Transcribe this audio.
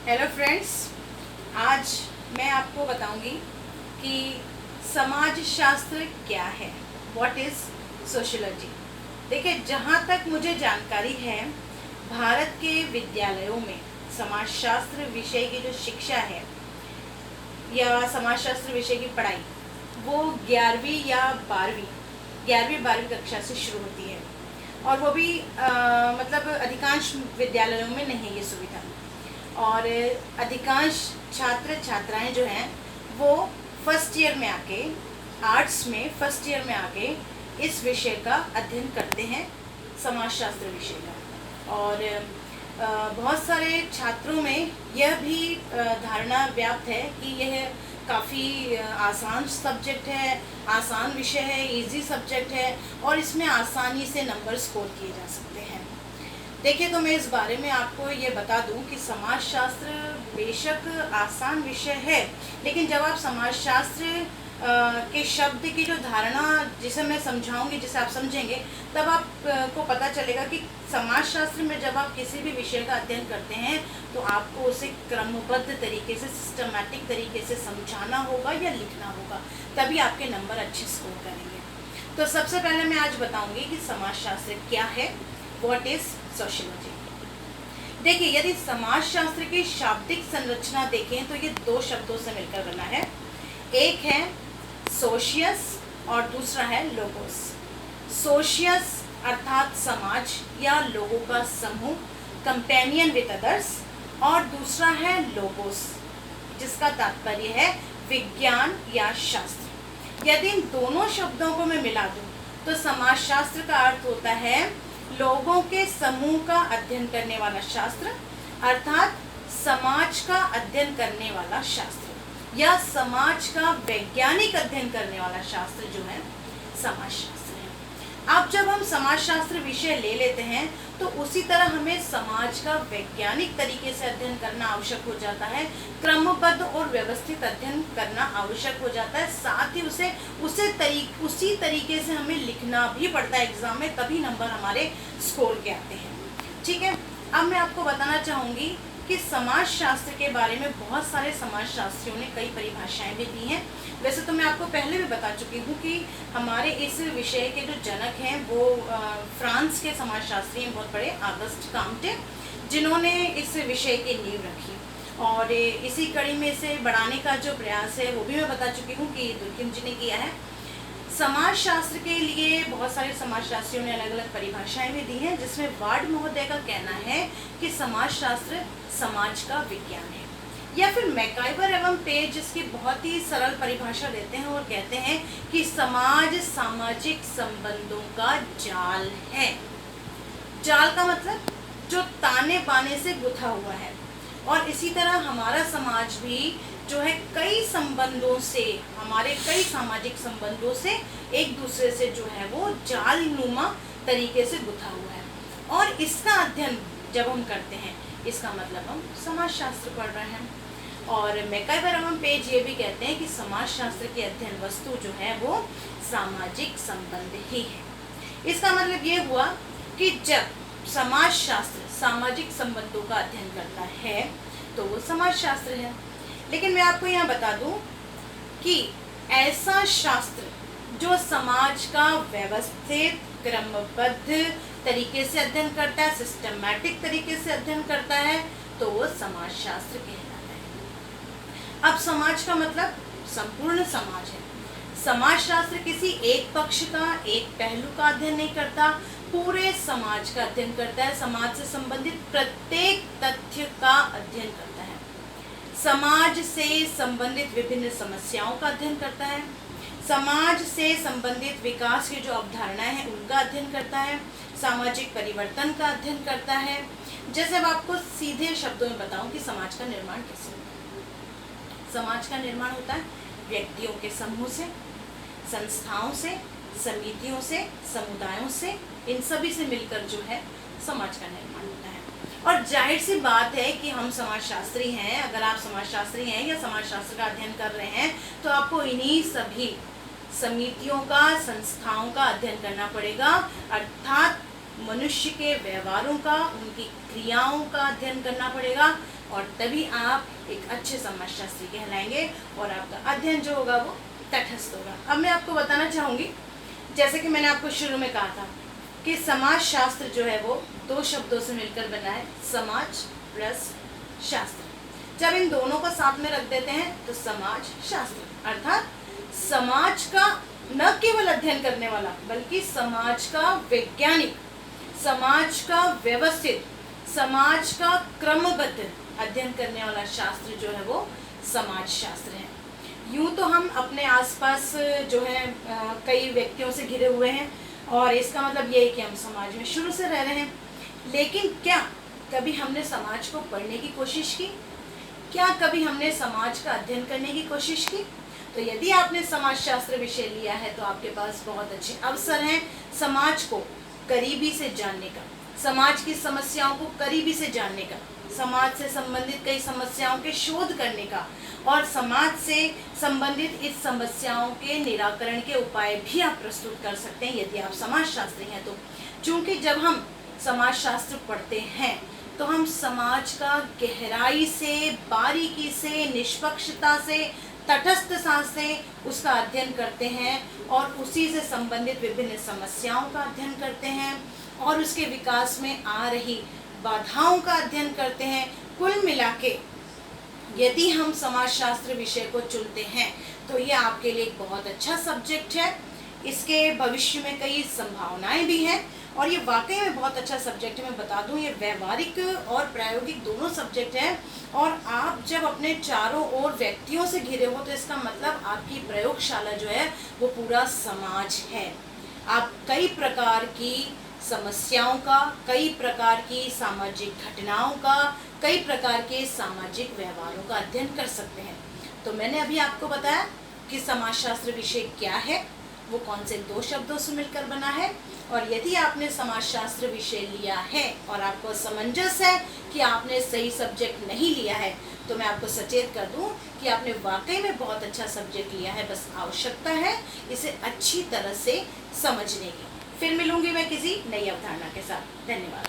Hello friends, आज मैं आपको बताऊंगी कि समाज शास्त्र क्या है। What is sociology. देखिए, जहाँ तक मुझे जानकारी है, भारत के विद्यालयों में समाज शास्त्र विषय की जो शिक्षा है या समाज शास्त्र विषय की पढ़ाई वो 11वीं या 12वीं कक्षा से शुरू होती है। और वो भी मतलब अधिकांश विद्यालयों में नहीं है ये सुविधा। और अधिकांश छात्र छात्राएं जो हैं वो फर्स्ट ईयर में आके, आर्ट्स में फर्स्ट ईयर में आके इस विषय का अध्ययन करते हैं, समाजशास्त्र विषय का। और बहुत सारे छात्रों में यह भी धारणा व्याप्त है कि यह काफ़ी आसान सब्जेक्ट है, आसान विषय है, इजी सब्जेक्ट है और इसमें आसानी से नंबर स्कोर किए जा सकते हैं। देखिए, तो मैं इस बारे में आपको ये बता दूं कि समाजशास्त्र बेशक आसान विषय है, लेकिन जब आप समाजशास्त्र के शब्द की जो धारणा जिसे मैं समझाऊंगी, जिसे आप समझेंगे, तब आपको पता चलेगा कि समाजशास्त्र में जब आप किसी भी विषय का अध्ययन करते हैं तो आपको उसे क्रमबद्ध तरीके से, सिस्टमैटिक तरीके से समझाना होगा या लिखना होगा, तभी आपके नंबर अच्छे स्कोर करेंगे। तो सबसे पहले मैं आज बताऊंगी कि समाजशास्त्र क्या है, व्हाट इज सोशियोलॉजी। देखिए, यदि समाजशास्त्र की शाब्दिक संरचना देखें तो ये दो शब्दों से मिलकर बना है। एक है सोशियस और दूसरा है लोगोस। सोशियस अर्थात समाज या लोगों का समूह, कंपेनियन विद अदर्स, और दूसरा है लोगोस जिसका तात्पर्य है विज्ञान या शास्त्र। यदि इन दोनों शब्दों को मैं मिला दूं तो समाजशास्त्र का अर्थ होता है लोगों के समूह का अध्ययन करने वाला शास्त्र, अर्थात समाज का अध्ययन करने वाला शास्त्र या समाज का वैज्ञानिक अध्ययन करने वाला शास्त्र जो है समाजशास्त्र है। अब जब हम समाजशास्त्र विषय ले लेते हैं तो उसी तरह हमें समाज का वैज्ञानिक तरीके से अध्ययन करना आवश्यक हो जाता है, क्रमबद्ध और व्यवस्थित अध्ययन करना आवश्यक हो जाता है। साथ ही उसी तरीके से हमें लिखना भी पड़ता है एग्जाम में, तभी नंबर हमारे स्कोर के आते हैं। ठीक है, अब मैं आपको बताना चाहूँगी कि समाजशास्त्र के बारे में बहुत सारे समाजशास्त्रियों ने कई परिभाषाएं भी दी हैं। वैसे तो मैं आपको पहले भी बता चुकी हूँ कि हमारे इस विषय के जो जनक हैं वो फ्रांस के समाजशास्त्री हैं, बहुत बड़े, ऑगस्ट काम्टे, जिन्होंने इस विषय की नींव रखी। और इसी कड़ी में इसे बढ़ाने का जो प्रयास है वो भी मैं बता चुकी हूँ कि दुर्गम जी ने किया है। समाजशास्त्र के लिए बहुत सारे समाजशास्त्रियों ने अलग अलग परिभाषाएं भी दी हैं, जिसमें वार्ड महोदय का कहना है कि समाजशास्त्र समाज का विज्ञान है। या फिर मैकाइवर एवं पेज इसकी बहुत ही सरल परिभाषा देते हैं और कहते हैं कि समाज सामाजिक संबंधों का जाल है। जाल का मतलब जो ताने बाने से गुथा हुआ है। और इसी तरह हमारा समाज भी जो है कई संबंधों से, हमारे कई सामाजिक संबंधों से एक दूसरे से जो है वो जाल नुमा तरीके से गुथा हुआ है। और इसका अध्ययन जब हम करते हैं इसका मतलब हम समाजशास्त्र पढ़ रहे हैं। और मैकाइवर एवं पेज ये भी कहते हैं कि समाजशास्त्र की अध्ययन वस्तु जो है वो सामाजिक संबंध ही है। इसका मतलब ये हुआ कि जब समाजशास्त्र सामाजिक संबंधों का अध्ययन करता है तो वो समाजशास्त्र है। लेकिन मैं आपको यहाँ बता दूं कि ऐसा शास्त्र जो समाज का व्यवस्थित, क्रमबद्ध तरीके से अध्ययन करता है, सिस्टमैटिक तरीके से अध्ययन करता है, तो वो समाजशास्त्र कहलाता है। अब समाज का मतलब संपूर्ण समाज है। समाजशास्त्र किसी एक पक्ष का, एक पहलू का अध्ययन नहीं करता, पूरे समाज का अध्ययन करता है। समाज से संबंधित प्रत्येक तथ्य का अध्ययन करता है। समाज से संबंधित विभिन्न समस्याओं का अध्ययन करता है। समाज से संबंधित विकास की जो अवधारणाएं हैं उनका अध्ययन करता है। सामाजिक परिवर्तन का अध्ययन करता है। जैसे अब आपको सीधे शब्दों में बताऊं कि समाज का निर्माण कैसे होता है। समाज का निर्माण होता है व्यक्तियों के समूह से, संस्थाओं से, समितियों से, समुदायों से, इन सभी से मिलकर जो है समाज का निर्माण होता है। और जाहिर सी बात है कि हम समाजशास्त्री हैं, अगर आप समाजशास्त्री हैं या समाजशास्त्र का अध्ययन कर रहे हैं तो आपको इन्हीं सभी समितियों का, संस्थाओं का अध्ययन करना पड़ेगा, अर्थात मनुष्य के व्यवहारों का, उनकी क्रियाओं का अध्ययन करना पड़ेगा, और तभी आप एक अच्छे समाजशास्त्री कहलाएंगे और आपका अध्ययन जो होगा वो तटस्थ होगा। अब मैं आपको बताना चाहूँगी, जैसे कि मैंने आपको शुरू में कहा था कि समाजशास्त्र जो है वो दो शब्दों से मिलकर बना है, समाज प्लस शास्त्र। जब इन दोनों को साथ में रख देते हैं तो समाज शास्त्र, अर्थात समाज का न केवल अध्ययन करने वाला बल्कि समाज का वैज्ञानिक, समाज का व्यवस्थित, समाज का क्रमबद्ध अध्ययन करने वाला शास्त्र जो है वो समाज शास्त्र है। यूं तो हम अपने आसपास जो है कई व्यक्तियों से घिरे हुए हैं और इसका मतलब ये है कि हम समाज में शुरू से रह रहे हैं, लेकिन क्या कभी हमने समाज को पढ़ने की कोशिश की? क्या कभी हमने समाज का अध्ययन करने की कोशिश की? तो यदि आपने समाजशास्त्र विषय लिया है तो आपके पास बहुत अच्छे अवसर हैं समाज को करीबी से जानने का, समाज की समस्याओं को करीबी से जानने का, समाज से संबंधित कई समस्याओं के शोध करने का और समाज से संबंधित इस समस्याओं के निराकरण के उपाय भी आप प्रस्तुत कर सकते हैं यदि आप समाजशास्त्री हैं तो। क्योंकि जब हम समाजशास्त्र पढ़ते हैं तो हम समाज का गहराई से, बारीकी से, निष्पक्षता से, तटस्थता से उसका अध्ययन करते हैं और उसी से संबंधित विभिन्न समस्याओं का अध्ययन करते हैं और उसके विकास में आ रही बाधाओं का अध्ययन करते हैं। कुल मिला के यदि हम समाजशास्त्र विषय को चुनते हैं तो ये आपके लिए एक बहुत अच्छा सब्जेक्ट है। इसके भविष्य में कई संभावनाएं भी हैं और ये वाकई में बहुत अच्छा सब्जेक्ट है। मैं बता दूं, ये व्यवहारिक और प्रायोगिक दोनों सब्जेक्ट हैं और आप जब अपने चारों ओर व्यक्तियों से घिरे हो तो इसका मतलब आपकी प्रयोगशाला जो है वो पूरा समाज है। आप कई प्रकार की समस्याओं का, कई प्रकार की सामाजिक घटनाओं का, कई प्रकार के सामाजिक व्यवहारों का अध्ययन कर सकते हैं। तो मैंने अभी आपको बताया कि समाजशास्त्र विषय क्या है, वो कौन से दो शब्दों से मिलकर बना है और यदि आपने समाजशास्त्र विषय लिया है और आपको समंजस है कि आपने सही सब्जेक्ट नहीं लिया है तो मैं आपको सचेत कर दूं कि आपने वाकई में बहुत अच्छा सब्जेक्ट लिया है, बस आवश्यकता है इसे अच्छी तरह से समझने की। फिर मिलूंगी मैं किसी नई अवधारणा के साथ। धन्यवाद।